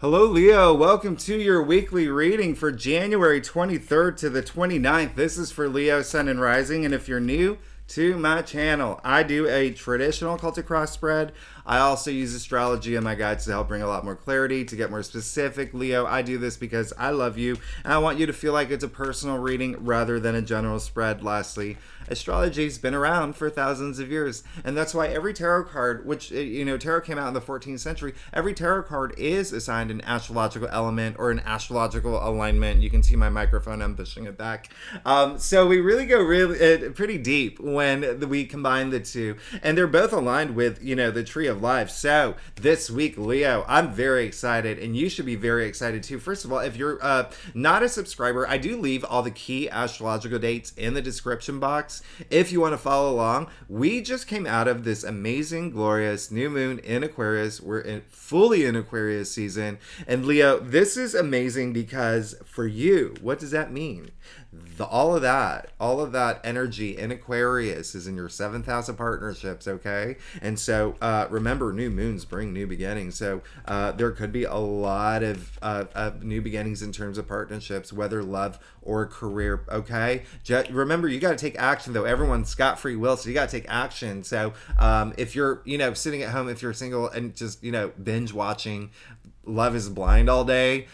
Hello, Leo. Welcome to your weekly reading for January 23rd to the 29th. This is for Leo, Sun, and Rising. And if you're new to my channel, I do a traditional Celtic cross spread. I also use astrology in my guides to help bring a lot more clarity, to get more specific. Leo, I do this because I love you, and I want you to feel like it's a personal reading rather than a general spread. Lastly, astrology's been around for thousands of years, and that's why every tarot card, which, tarot came out in the 14th century, every tarot card is assigned an astrological element or an astrological alignment. You can see my microphone, I'm pushing it back. So we really go pretty deep when we combine the two, and they're both aligned with, the tree of life. So this week, Leo, I'm very excited, and you should be very excited too. First of all, if you're not a subscriber, I do leave all the key astrological dates in the description box if you want to follow along. We just came out of this amazing, glorious new moon in Aquarius. We're fully in Aquarius season, and Leo, this is amazing because for you, what does that mean? All of that energy in Aquarius is in your 7th house of partnerships, okay? And so remember, new moons bring new beginnings. So there could be a lot of new beginnings in terms of partnerships, whether love or career, okay? Remember, you got to take action, though. Everyone's got free will, so you got to take action. So if you're, sitting at home, if you're single and just, binge watching Love is Blind all day,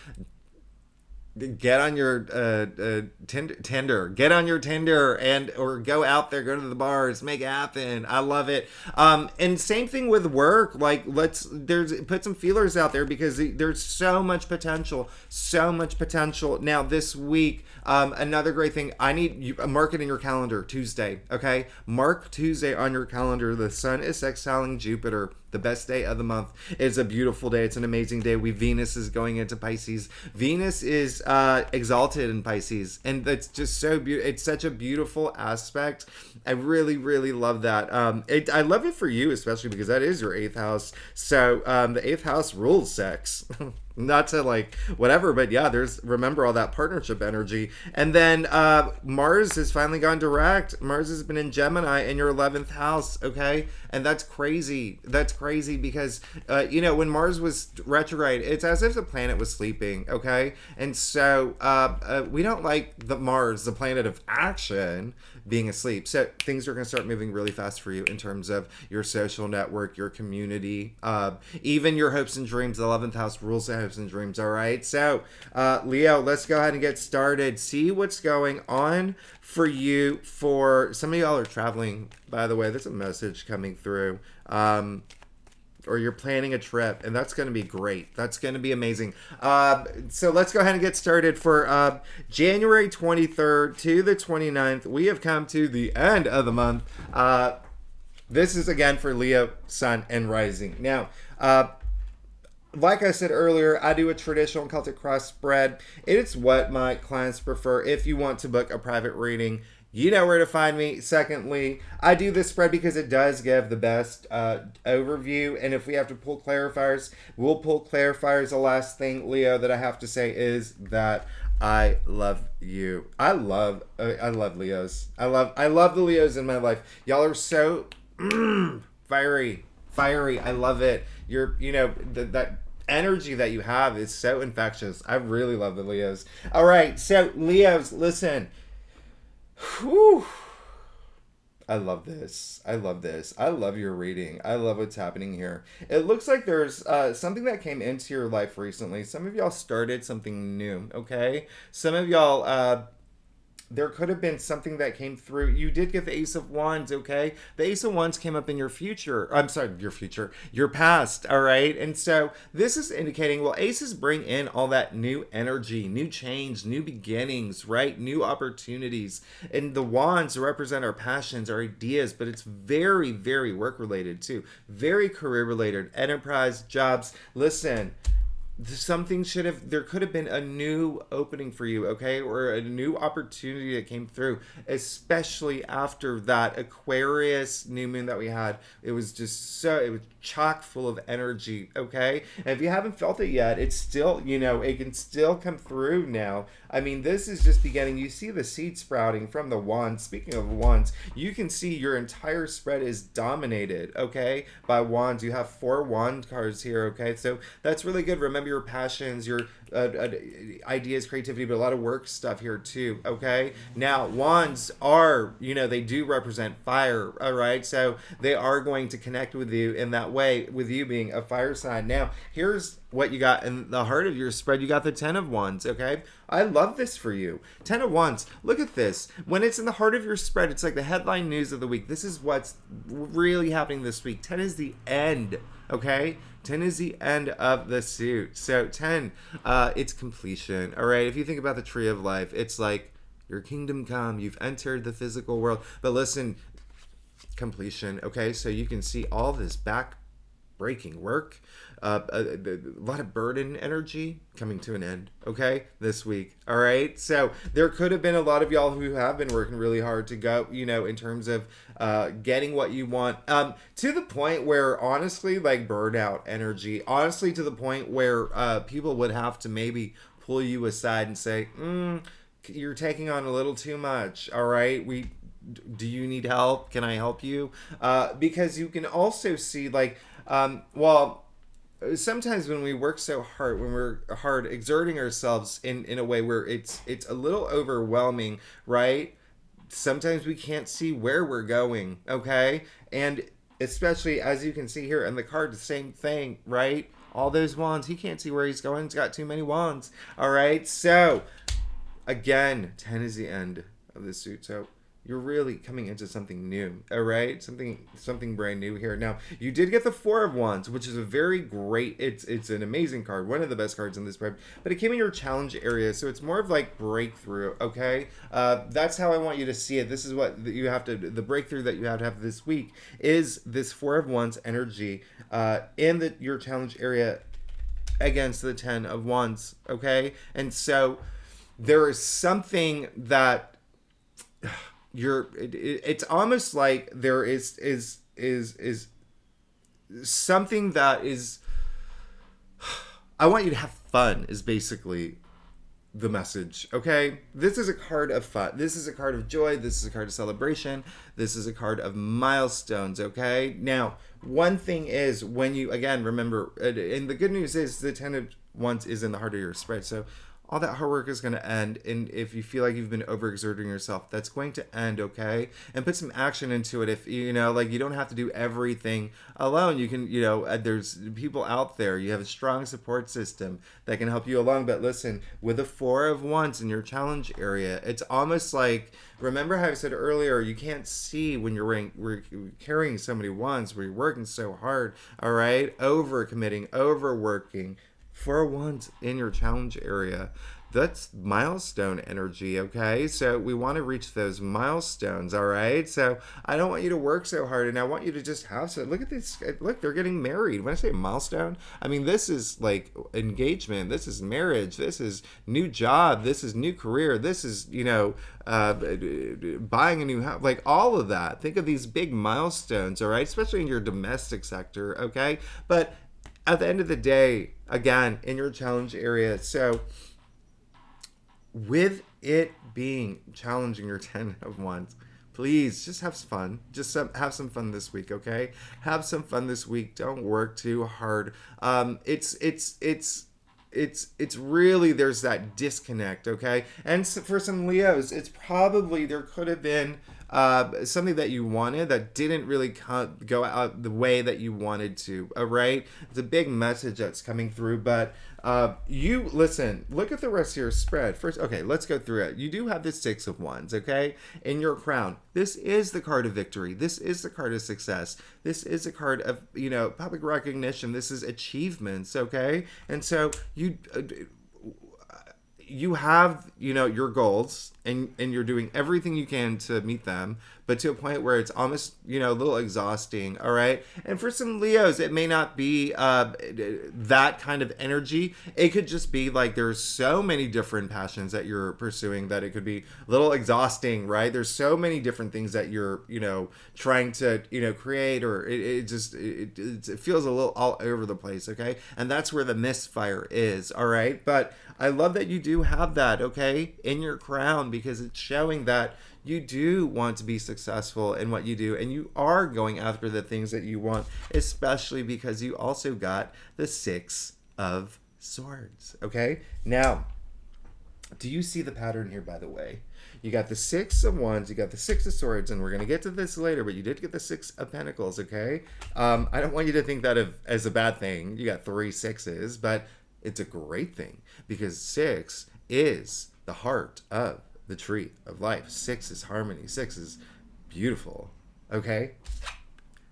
get on your Tinder, get on your Tinder, and or go out there, go to the bars, make it happen. I love it. And same thing with work. Like, put some feelers out there because there's so much potential. Now this week, another great thing, I need you mark it in your calendar. Tuesday, okay? Mark Tuesday on your calendar. The sun is sextiling Jupiter. The best day of the month. It's a beautiful day. It's an amazing day. Venus is going into Pisces. Venus is exalted in Pisces, and that's just so beautiful. It's such a beautiful aspect. I really, really love that. I love it for you, especially because that is your 8th house. So the 8th house rules sex. Not to whatever, but yeah, remember all that partnership energy. And then Mars has finally gone direct. Mars has been in Gemini in your 11th house, okay? And that's crazy. That's crazy because, when Mars was retrograde, it's as if the planet was sleeping, okay? And so we don't like Mars, the planet of action, being asleep. So things are going to start moving really fast for you in terms of your social network, your community, even your hopes and dreams. The 11th house rules the hopes and dreams, all right? So, Leo, let's go ahead and get started. See what's going on for you. For some of y'all are traveling, by the way. There's a message coming through. Or you're planning a trip, and that's going to be great. That's going to be amazing. So let's go ahead and get started for January 23rd to the 29th. We have come to the end of the month. This is, again, for Leo, Sun, and Rising. Now, like I said earlier, I do a traditional Celtic cross spread. It's what my clients prefer. If you want to book a private reading, you know where to find me. Secondly, I do this spread because it does give the best overview. And if we have to pull clarifiers, we'll pull clarifiers. The last thing, Leo, that I have to say is that I love you. I love Leos. I love the Leos in my life. Y'all are so fiery. I love it. That energy that you have is so infectious. I really love the Leos. All right, so Leos, listen. Whew. I love this. I love your reading. I love what's happening here. It looks like there's something that came into your life recently. Some of y'all started something new, okay? Some of y'all, there could have been something that came through. You did get the Ace of Wands, okay? The Ace of Wands came up in your future. I'm sorry, your past, all right? And so this is indicating, well, aces bring in all that new energy, new change, new beginnings, right? New opportunities. And the wands represent our passions, our ideas, but it's very, very work-related too. Very career-related. Enterprise, jobs. Listen, there could have been a new opening for you, okay, or a new opportunity that came through, especially after that Aquarius new moon that we had. It was chock full of energy, okay? And if you haven't felt it yet, it's still, it can still come through now. I mean, this is just beginning. You see the seed sprouting from the wands. Speaking of wands, you can see your entire spread is dominated, okay, by wands. You have 4 wand cards here, okay? So that's really good. Remember, remember your passions, your ideas, creativity, but a lot of work stuff here too. Okay. Now, wands are, they do represent fire. All right. So they are going to connect with you in that way, with you being a fire sign. Now, here's what you got in the heart of your spread. You got the 10 of Wands. Okay. I love this for you. 10 of Wands. Look at this. When it's in the heart of your spread, it's like the headline news of the week. This is what's really happening this week. 10 is the end. Okay. 10 is the end of the suit. So 10, it's completion. All right. If you think about the tree of life, it's like your kingdom come. You've entered the physical world. But listen, completion. Okay. So you can see all this back-breaking work. A lot of burden energy coming to an end, okay, this week. All right. So there could have been a lot of y'all who have been working really hard to go, in terms of getting what you want, to the point where, honestly, like burnout energy, honestly, to the point where people would have to maybe pull you aside and say, you're taking on a little too much. All right. Do you need help? Can I help you? Because you can also see, like, sometimes when we work so hard, when we're hard exerting ourselves in a way where it's a little overwhelming, right? Sometimes we can't see where we're going, okay? And especially as you can see here in the card, the same thing, right? All those wands, he can't see where he's going. He's got too many wands, all right? So, again, 10 is the end of the suit. So you're really coming into something new, all right? Something brand new here. Now, you did get the 4 of Wands, which is a very great, it's an amazing card, one of the best cards in this spread, but it came in your challenge area, so it's more of like breakthrough, okay? That's how I want you to see it. This is what you have to, the breakthrough that you have to have this week is this 4 of Wands energy in your challenge area against the 10 of Wands, okay? And so there is something that it's almost like there is something that is, I want you to have fun is basically the message, okay? This is a card of fun. This is a card of joy. This is a card of celebration. This is a card of milestones, okay? Now, one thing is when you, again, remember, and the good news is the 10 of Wands is in the heart of your spread, so all that hard work is going to end, and if you feel like you've been overexerting yourself, that's going to end, okay? And put some action into it. If you don't have to do everything alone. You can, there's people out there. You have a strong support system that can help you along. But listen, with the 4 of Wands in your challenge area, it's almost like, remember how I said earlier, you can't see when you're carrying so many wands, where you're working so hard, all right? Overcommitting, overworking. 4 of Wands in your challenge area. That's milestone energy, okay? So we want to reach those milestones, all right? So I don't want you to work so hard, and I want you to just have some. Look at this. Look, they're getting married. When I say milestone, I mean this is like engagement. This is marriage. This is new job. This is new career. This is, buying a new house. Like all of that. Think of these big milestones, all right? Especially in your domestic sector, okay? But at the end of the day, again, in your challenge area, so with it being challenging your 10 of Wands, please just have some fun. Just have some fun this week, okay? Have some fun this week. Don't work too hard. It's really, there's that disconnect, okay? And so for some Leos, it's probably, there could have been something that you wanted that didn't really go out the way that you wanted to, all right? It's a big message that's coming through, but you, listen, look at the rest of your spread. First, okay, let's go through it. You do have the 6 of Wands, okay? In your crown. This is the card of victory. This is the card of success. This is a card of, public recognition. This is achievements, okay? And so you have, your goals, and you're doing everything you can to meet them, but to a point where it's almost, a little exhausting, all right? And for some Leos, it may not be that kind of energy. It could just be like there's so many different passions that you're pursuing that it could be a little exhausting, right? There's so many different things that you're, trying to, create, or it feels a little all over the place, okay? And that's where the misfire is, all right? But I love that you do have that, okay, in your crown, because it's showing that you do want to be successful in what you do, and you are going after the things that you want, especially because you also got the 6 of Swords. Okay, now, do you see the pattern here, by the way? You got the Six of Wands, you got the Six of Swords, and we're going to get to this later, but you did get the Six of Pentacles, okay? I don't want you to think that as a bad thing. You got 3 sixes, but it's a great thing because 6 is the heart of the tree of life. 6 is harmony. 6 is beautiful, okay?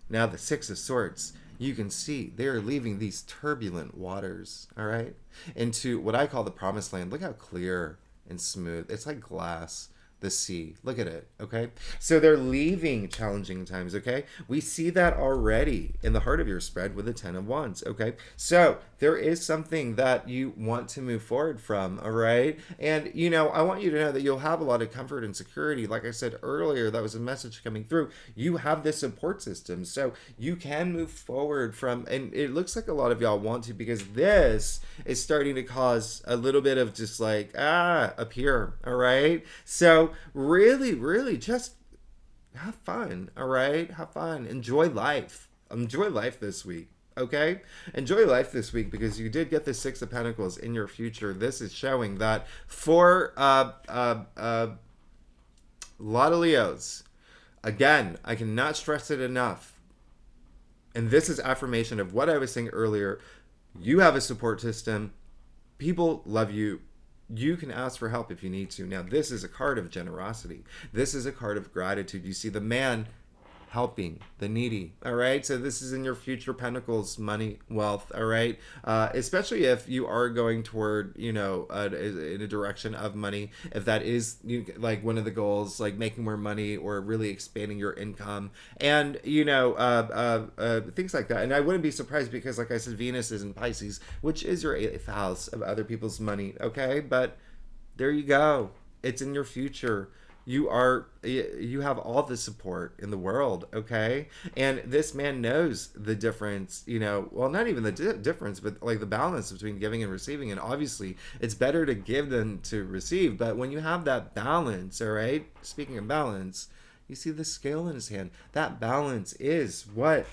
Now the Six of Swords, you can see they are leaving these turbulent waters, all right, into what I call the promised land. Look how clear and smooth. It's like glass, the sea. Look at it, okay? So they're leaving challenging times, okay? We see that already in the heart of your spread with the 10 of Wands, okay? So there is something that you want to move forward from, all right? And, you know, I want you to know that you'll have a lot of comfort and security. Like I said earlier, that was a message coming through. You have this support system, so you can move forward from, and it looks like a lot of y'all want to, because this is starting to cause a little bit of just like, up here, all right? So really just have fun, all right? Have fun. Enjoy life. Enjoy life this week, okay? Enjoy life this week because you did get the Six of Pentacles in your future. This is showing that for a lot of Leos, again, I cannot stress it enough. And this is affirmation of what I was saying earlier. You have a support system. People love you. You can ask for help if you need to. Now, this is a card of generosity. This is a card of gratitude. You see the man helping the needy, all right? So this is in your future pentacles, money, wealth, all right? Especially if you are going toward, you know, in a direction of money, if that is like one of the goals, like making more money or really expanding your income and, you know, things like that. And I wouldn't be surprised because, like I said, Venus is in Pisces, which is your 8th house of other people's money, okay? But there you go. It's in your future. You have all the support in the world, okay? And this man knows the difference, you know, well, not even the difference, but like the balance between giving and receiving. And obviously it's better to give than to receive. But when you have that balance, all right, speaking of balance, you see the scale in his hand. That balance is what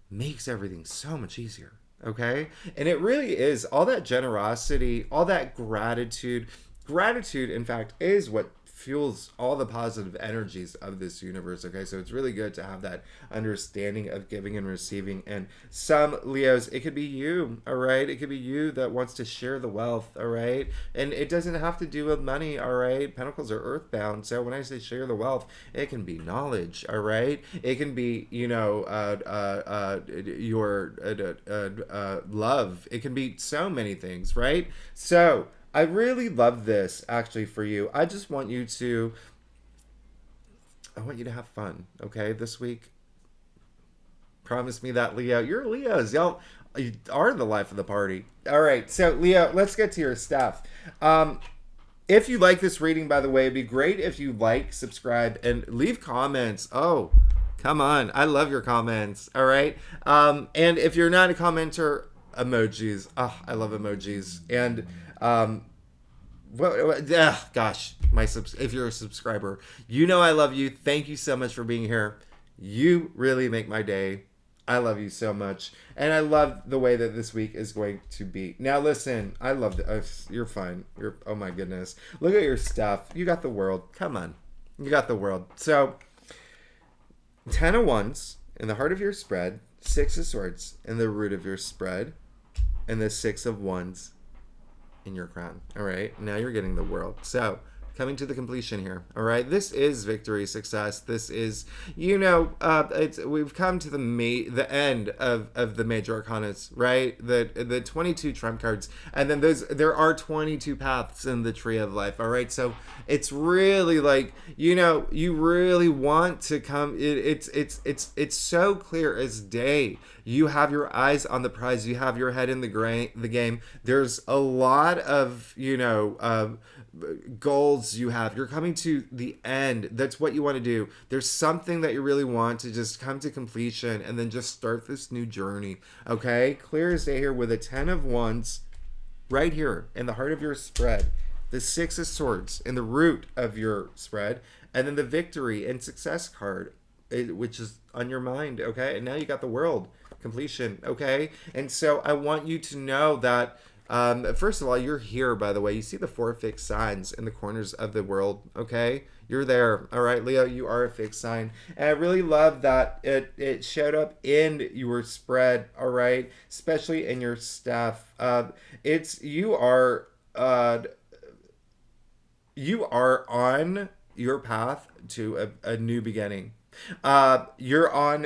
makes everything so much easier, okay? And it really is all that generosity, all that gratitude. Gratitude, in fact, is what fuels all the positive energies of this universe, okay? So it's really good to have that understanding of giving and receiving. And some Leos, it could be you, all right? It could be you that wants to share the wealth, all right? And it doesn't have to do with money, all right? Pentacles are earthbound. So when I say share the wealth, it can be knowledge, all right? It can be, you know, your love. It can be so many things, right? So I really love this actually for you. I just want you to have fun, okay, this week. Promise me that, Leo. You're Leos. Y'all are the life of the party. All right, so Leo, let's get to your stuff. If you like this reading, by the way, it'd be great if you like, subscribe, and leave comments. Oh, come on. I love your comments, all right? And if you're not a commenter, emojis. Oh, I love emojis. And gosh, if you're a subscriber, you know I love you. Thank you so much for being here. You really make my day. I love you so much. And I love the way that this week is going to be. Now listen, I love you're fine. Oh my goodness. Look at your stuff. You got the world. Come on. You got the world. So 10 of Wands in the heart of your spread, 6 of Swords in the root of your spread, and the 6 of Wands in your crown. All right, now you're getting the world. So coming to the completion here. All right, this is victory, success. This is, you know, we've come to the end of the major arcanas, right? The 22 trump cards, and then there are 22 paths in the tree of life. All right, so it's really like, you know, you really want to come. It's so clear as day. You have your eyes on the prize. You have your head in the game. There's a lot of, you know, goals you have. You're coming to the end. That's what you want to do. There's something that you really want to just come to completion and then just start this new journey. Okay? Clear as day here with a 10 of Wands right here in the heart of your spread. The 6 of Swords in the root of your spread. And then the victory and success card, which is on your mind. Okay? And now you got the world. completion, okay? And so I want you to know that, first of all, you're here, by the way. You see the four fixed signs in the corners of the world, okay? You're there, all right, Leo. You are a fixed sign, and I really love that it showed up in your spread, all right, especially in your stuff. It's you are on your path to a new beginning. You're on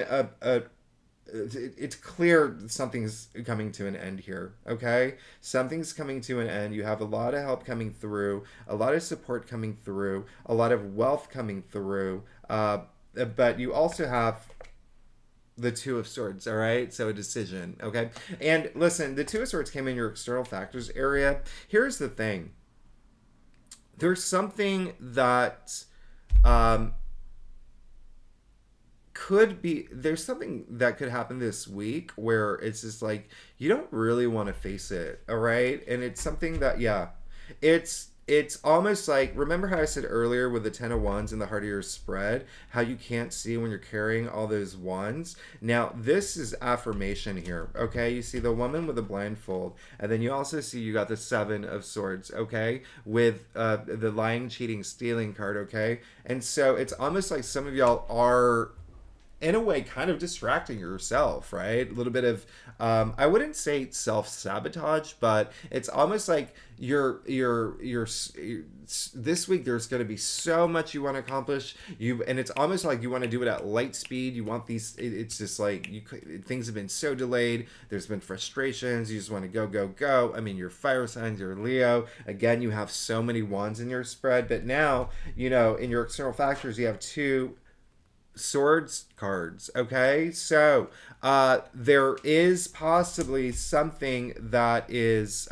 it's clear something's coming to an end here, okay? Something's coming to an end. You have a lot of help coming through, a lot of support coming through, a lot of wealth coming through. But you also have the Two of Swords, all right? So a decision, okay? And listen, the Two of Swords came in your external factors area. Here's the thing. There's something that there's something that could happen this week where it's just like you don't really want to face it, all right? And it's something that, yeah, it's almost like, remember how I said earlier with the 10 of wands in the heart of your spread, how you can't see when you're carrying all those wands? Now this is affirmation here, okay? You see the woman with the blindfold, and then you also see you got the 7 of swords, okay, with the lying, cheating, stealing card, okay? And so it's almost like some of y'all are in a way kind of distracting yourself, right? A little bit of I wouldn't say self-sabotage, but it's almost like you're this week there's going to be so much you want to accomplish, and it's almost like you want to do it at light speed. You want these, it's just like things have been so delayed, there's been frustrations, you just want to go. I mean, you're fire signs, you're Leo, again, you have so many wands in your spread, but now, you know, in your external factors you have 2 swords cards, okay? So there is possibly something that is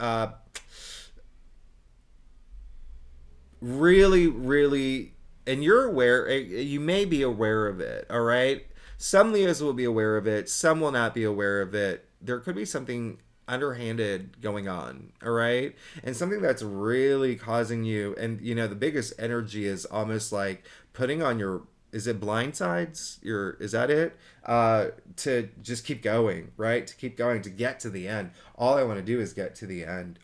really, and you're aware, you may be aware of it, all right? Some Leos will be aware of it, some will not be aware of it. There could be something underhanded going on, all right? And something that's really causing you, and you know, the biggest energy is almost like putting on your, is it blindsides? Is that it? To just keep going, right? To keep going, to get to the end. All I want to do is get to the end.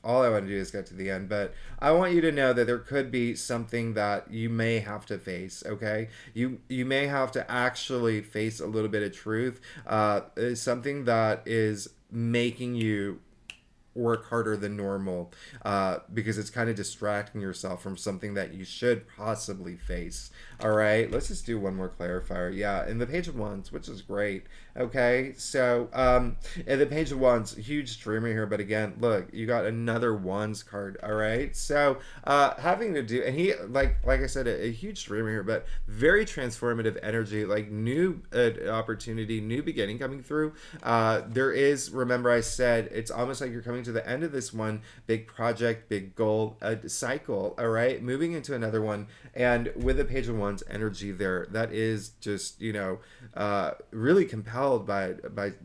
But I want you to know that there could be something that you may have to face, okay? You may have to actually face a little bit of truth. Something that is making you work harder than normal, because it's kind of distracting yourself from something that you should possibly face. All right, let's just do one more clarifier. Yeah, in the Page of Wands, which is great. Okay, so in the Page of Wands, huge dreamer here, but again, look, you got another Wands card. All right, so having to do, and he, like I said, a huge dreamer here, but very transformative energy, like new opportunity, new beginning coming through. There is, remember I said, it's almost like you're coming to the end of this one big project, big goal, cycle, all right, moving into another one. And with the Page of Wands energy there, that is just, you know, really compelled by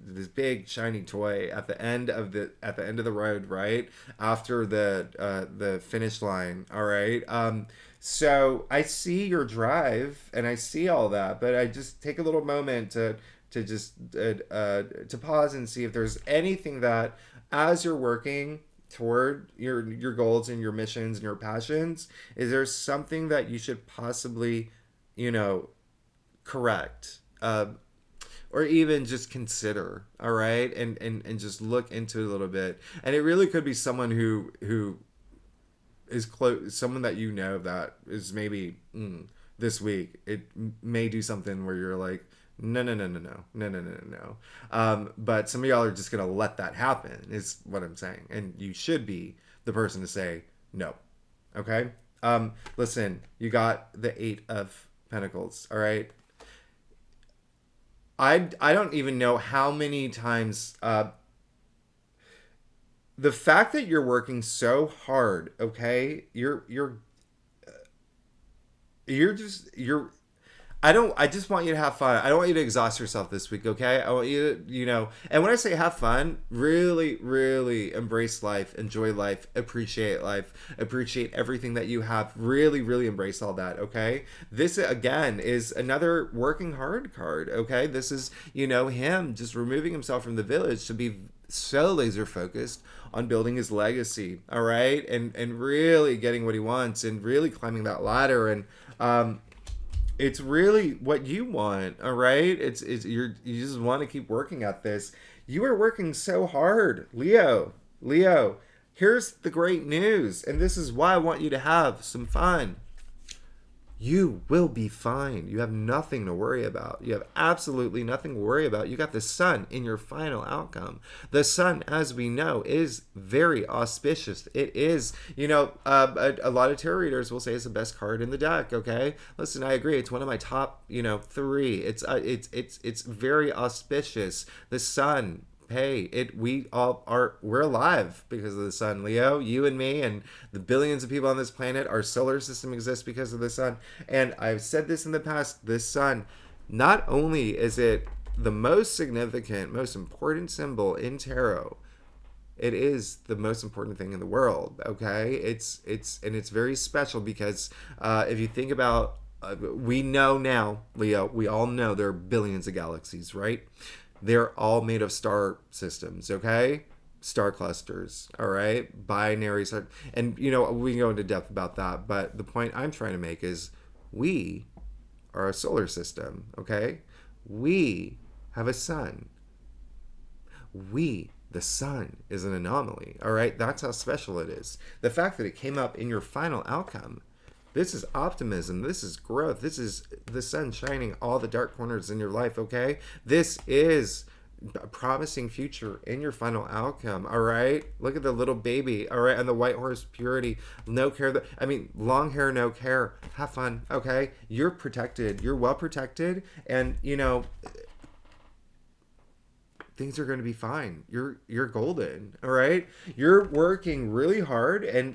this big shiny toy at the end of the road, right after the finish line, all right. So I see your drive and I see all that, but I just take a little moment to just to pause and see if there's anything that, as you're working toward your goals and your missions and your passions, is there something that you should possibly, you know, correct, or even just consider, all right, and just look into it a little bit. And it really could be someone who is close, someone that you know that is maybe this week it may do something where you're like, no. But some of y'all are just gonna let that happen, is what I'm saying, and you should be the person to say no. Okay. Listen, you got the 8 of Pentacles. All right. I don't even know how many times the fact that you're working so hard. Okay, you're I just want you to have fun. I don't want you to exhaust yourself this week, okay? I want you to, and when I say have fun, really, really embrace life, enjoy life, appreciate everything that you have. Really, really embrace all that, okay? This, again, is another working hard card, okay? This is, him just removing himself from the village to be so laser focused on building his legacy, all right? And really getting what he wants and really climbing that ladder. And, it's really what you want, all right? You just want to keep working at this. You are working so hard, Leo. Leo, here's the great news, and this is why I want you to have some fun. You will be fine. You have nothing to worry about. You have absolutely nothing to worry about. You got the sun in your final outcome. The sun, as we know, is very auspicious. It is, a lot of tarot readers will say it's the best card in the deck. Okay, listen, I agree. It's one of my top, 3. It's very auspicious. The sun. Hey, we're alive because of the sun, Leo. You and me and the billions of people on this planet. Our solar system exists because of the sun. And I've said this in the past, this sun, not only is it the most significant, most important symbol in tarot, it is the most important thing in the world, okay? It's very special because if you think about, we know now, Leo, we all know there are billions of galaxies, right? They're all made of star systems, okay? Star clusters, all right? Binary. And, we can go into depth about that. But the point I'm trying to make is we are a solar system, okay? We have a sun. The sun, is an anomaly, all right? That's how special it is. The fact that it came up in your final outcome, this is optimism. This is growth. This is the sun shining all the dark corners in your life, okay? This is a promising future in your final outcome, all right? Look at the little baby, all right? And the white horse purity, no care. Long hair, no care. Have fun, okay? You're protected. You're well protected. And, things are going to be fine. You're golden, all right? You're working really hard, and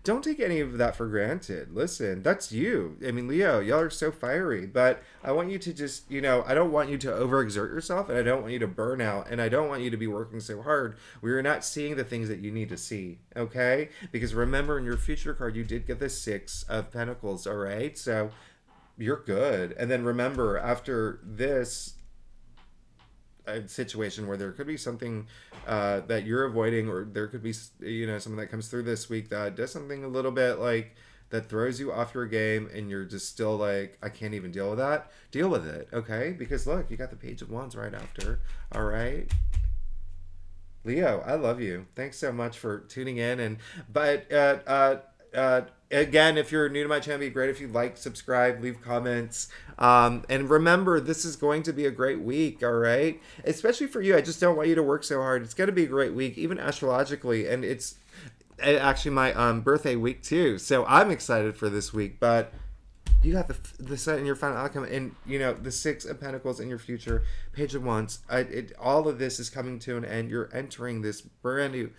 don't take any of that for granted. Listen, that's you. Leo, y'all are so fiery, but I want you to just, I don't want you to overexert yourself, and I don't want you to burn out, and I don't want you to be working so hard where you're not seeing the things that you need to see, okay? Because remember, in your future card, you did get the 6 of Pentacles, all right? So you're good. And then remember, after this a situation where there could be something that you're avoiding, or there could be something that comes through this week that does something a little bit like that throws you off your game, and you're just still like, I can't even deal with that. Deal with it, okay? Because look, you got the Page of Wands right after. All right, Leo, I love you. Thanks so much for tuning in. Again, if you're new to my channel, it'd be great if you like, subscribe, leave comments. And remember, this is going to be a great week, all right? Especially for you. I just don't want you to work so hard. It's going to be a great week, even astrologically. And it's actually my birthday week, too. So I'm excited for this week. But you got the sun in your final outcome, and the 6 of Pentacles in your future, Page of Wands. All of this is coming to an end. You're entering this brand new.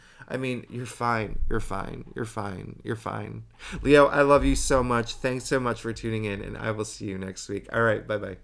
You're fine. You're fine. You're fine. You're fine. Leo, I love you so much. Thanks so much for tuning in, and I will see you next week. All right, bye bye.